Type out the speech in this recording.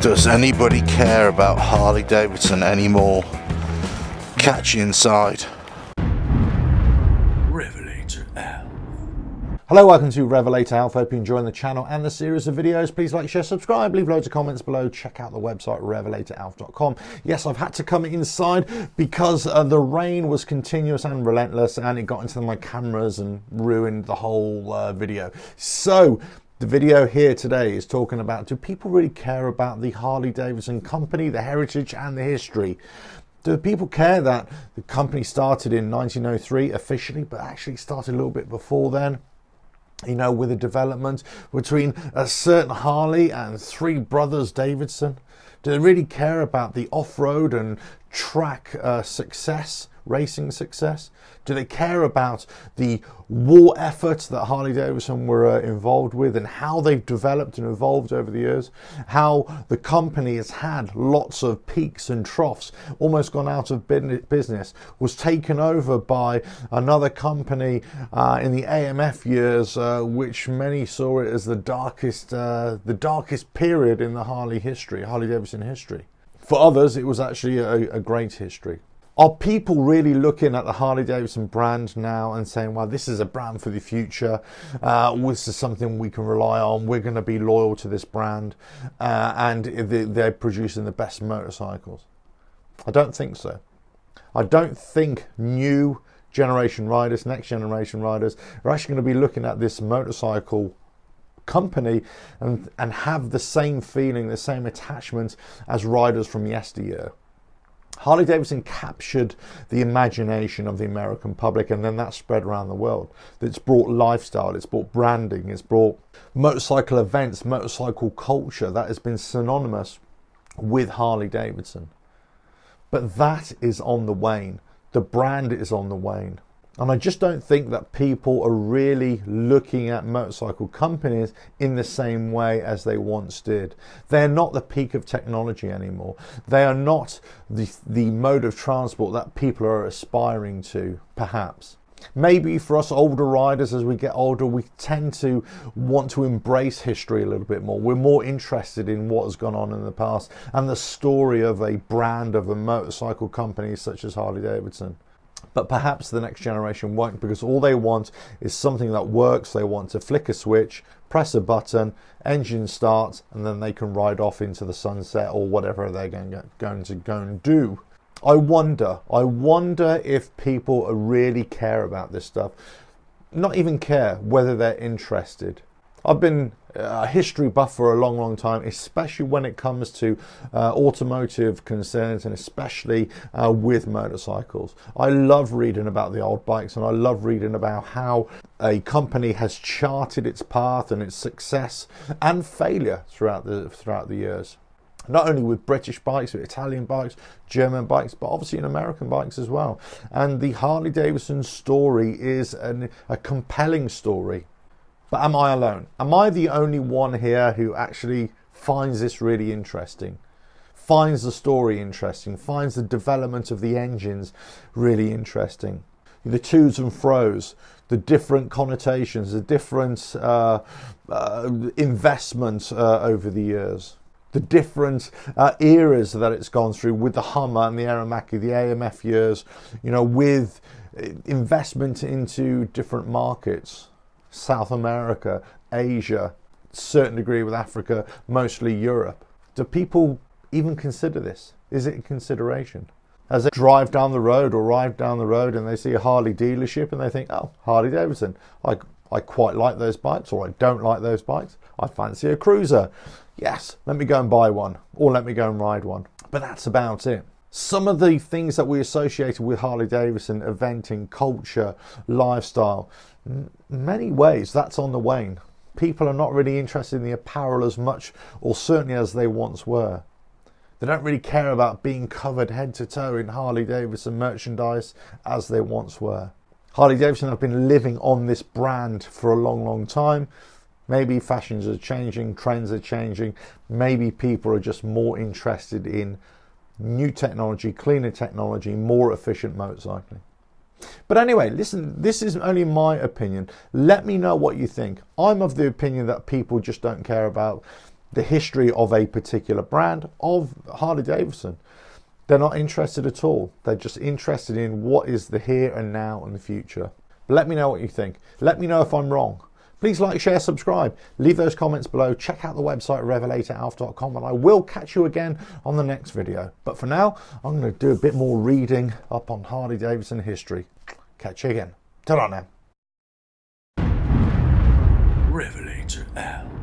Does anybody care about Harley Davidson anymore? Catch you inside. RevelatorAlf. Hello, welcome to RevelatorAlf. Hope you're enjoying the channel and the series of videos. Please like, share, subscribe, leave loads of comments below. Check out the website RevelatorAlf.com. Yes, I've had to come inside because the rain was continuous and relentless, and it got into my cameras and ruined the whole video. So the video here today is talking about, do people really care about the Harley Davidson company, the heritage and the history? Do people care that the company started in 1903 officially, but actually started a little bit before then? You know, with a development between a certain Harley and three brothers Davidson? Do they really care about the off-road and track success, racing success? Do they care about the war efforts that Harley Davidson were involved with and how they've developed and evolved over the years? How the company has had lots of peaks and troughs, almost gone out of business, was taken over by another company in the AMF years, which many saw it as the darkest period in the Harley Davidson history. For others, it was actually a great history. Are people really looking at the Harley Davidson brand now and saying, well, this is a brand for the future, this is something we can rely on, we're going to be loyal to this brand, and they're producing the best motorcycles? I don't think so. I don't think new generation riders, next generation riders, are actually going to be looking at this motorcycle company and have the same feeling, the same attachment as riders from yesteryear. Harley Davidson captured the imagination of the American public, and then that spread around the world. It's brought lifestyle, it's brought branding, it's brought motorcycle events, motorcycle culture that has been synonymous with Harley Davidson. But that is on the wane. The brand is on the wane. And I just don't think that people are really looking at motorcycle companies in the same way as they once did. They're not the peak of technology anymore. They are not the mode of transport that people are aspiring to, perhaps. Maybe for us older riders, as we get older, we tend to want to embrace history a little bit more. We're more interested in what has gone on in the past and the story of a brand, of a motorcycle company such as Harley Davidson. But perhaps the next generation won't, because all they want is something that works. They want to flick a switch, press a button, engine starts, and then they can ride off into the sunset or whatever they're going to go and do. I wonder if people really care about this stuff. Not even care, whether they're interested. I've been a history buff for a long time, especially when it comes to automotive concerns, and especially with motorcycles. I love reading about the old bikes, and I love reading about how a company has charted its path and its success and failure throughout the years. Not only with British bikes, with Italian bikes, German bikes, but obviously in American bikes as well. And the Harley Davidson story is a compelling story. But am I alone? Am I the only one here who actually finds this really interesting? Finds the story interesting? Finds the development of the engines really interesting? The to's and fro's, the different connotations, the different investments over the years. The different eras that it's gone through with the Hummer and the Aramaki, the AMF years, you know, with investment into different markets. South America, Asia, certain degree with Africa, mostly Europe. Do people even consider this? Is it a consideration? As they drive down the road or ride down the road and they see a Harley dealership and they think, oh, Harley Davidson, I quite like those bikes, or I don't like those bikes. I fancy a cruiser. Yes, let me go and buy one, or let me go and ride one. But that's about it. Some of the things that we associated with Harley Davidson, eventing, culture, lifestyle, many ways that's on the wane. People are not really interested in the apparel as much, or certainly as they once were. They don't really care about being covered head to toe in Harley Davidson merchandise as they once were. Harley Davidson have been living on this brand for a long time. Maybe fashions are changing, trends are changing. Maybe people are just more interested in new technology, cleaner technology, more efficient motorcycling. But anyway, listen, this is only my opinion. Let me know what you think. I'm of the opinion that people just don't care about the history of a particular brand, of Harley Davidson. They're not interested at all. They're just interested in what is the here and now and the future. But let me know what you think. Let me know if I'm wrong. Please like, share, subscribe. Leave those comments below. Check out the website RevelatorAlf.com, and I will catch you again on the next video. But for now, I'm going to do a bit more reading up on Harley Davidson history. Catch you again. Ta-ra now. RevelatorAlf.